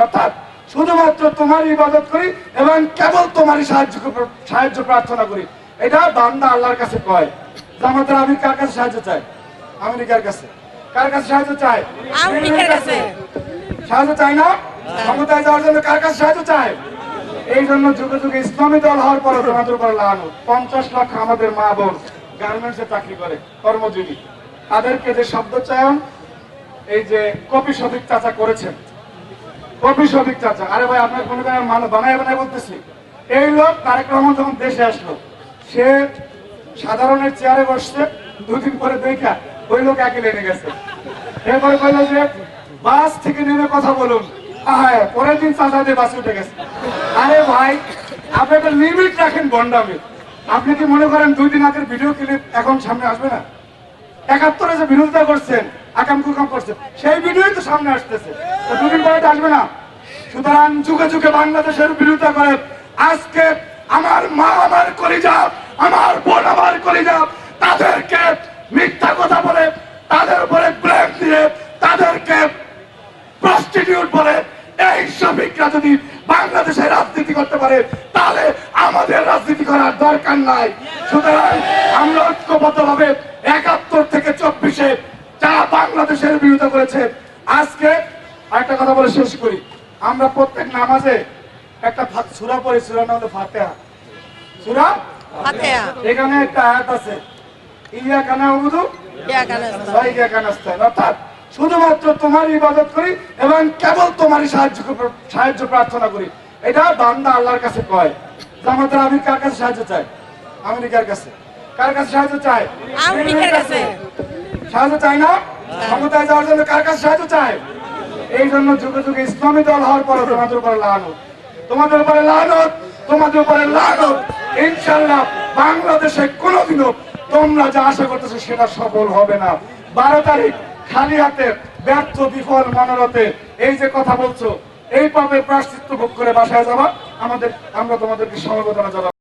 অর্থাৎ শুধুমাত্র তোমার ইবাদত করি এবং কেবল তোমারই সাহায্য প্রার্থনা করি। এটা বান্দা আল্লাহর কাছে কয়। জামাতের আমির কার কাছে সাহায্য চায়? আমেরিকার কাছে। কার কাছে সাহায্য চায়? আমেরিকার কাছে। সাহায্য চায় না? ক্ষমতায় যাওয়ার জন্য কার কাছে সাহায্য চায়? এই জন্য যুগে যুগে ইসলামী দল হওয়ার পরে তোমাদের উপর লাগানো 50 লাখ আমাদের মা বোন গার্মেন্টসে চাকরি করে, কর্মজীবী, তাদেরকে যে শব্দ চায়ন এই যে কপি শফিক চাচা করেছেন, কপি শফিক চাচা, আরে ভাই আপনার কোনো বানায় বানায় বলতেছি। এই লোক তারেক রহমান যখন দেশে আসলো, সে সাধারণের চেয়ারে বসছে, দুদিন পরে দেখা ওই লোক একে লেনে গেছে। এরপরে বললো যে বাস থেকে নেমে কথা বলুন, হ্যাঁ পরের দিন চাচা দিয়ে বাসে উঠে গেছে। আরে ভাই আপনি একটা লিমিট রাখেন বন্ডামের। আপনি কি মনে করেন 2 দিন আগের ভিডিও ক্লিপ এখন সামনে আসবে না? 71-এ যে বিরোধিতা করছেন, আকাম কুকাম করছেন, সেই ভিডিওই তো সামনে আসতেছে, 2 দিন পরে আসবে না? সুতরাং যুগে যুগে বাংলাদেশের বিরোধিতা করে আজকে আমার মা আমার কলিজা, আমার বোন আমার কলিজা, তাদেরকে মিথ্যা কথা বলে, তাদের উপরে ব্লেম দিয়ে, তাদেরকে প্রস্টিটিউট বলে এই শফিকরা যদি বাংলাদেশে রাজনীতি করতে পারে তাহলে আমাদের রাজনীতি করার দরকার নাই। সুতরাং আমরা ঐক্যবদ্ধভাবে 71 থেকে 24-এ যারা বাংলাদেশের বিরোধিতা করেছে, আজকে একটা কথা বলে শেষ করি। আমরা প্রত্যেক নামাজে একটা সূরা পড়ি, সূরা নাম হলো ফাতিহা। সূরা ফাতিহা, এখানে একটা আয়াত আছে, ইয়াকা না'বুদু ওয়া ইয়াকা নাস্তাইন, অর্থাৎ শুধুমাত্র তোমার ইবাদত করি এবং কেবল তোমারই সাহায্য প্রার্থনা করি। এটা বান্দা আল্লাহর কাছে কয়। জামাতের আমির কার কাছে সাহায্য চায়? আমেরিকার কাছে। কার কাছে সাহায্য চায়? আমেরিকার কাছে। সাহায্য চায় না? ক্ষমতায় যাওয়ার জন্য কার কাছে সাহায্য চায়? এই জন্য যুগে যুগে ইসলামী দল হওয়ার পরে তোমাদের উপরে লাগানো, তোমাদের উপরে লাগানো, তোমাদের উপরে লাগানো। ইনশাআল্লাহ বাংলাদেশে কোনোদিনও তোমরা যা আশা করতেছো সেটা সফল হবে না। 12 তারিখ খালি হাতে, ব্যর্থ, বিফল মনোরথে এই যে কথা বলছো, এই পাপের প্রায়শ্চিত্ত ভোগ করে বাসায় যাবা। আমরা তোমাদেরকে সমবেদনা জানাবো।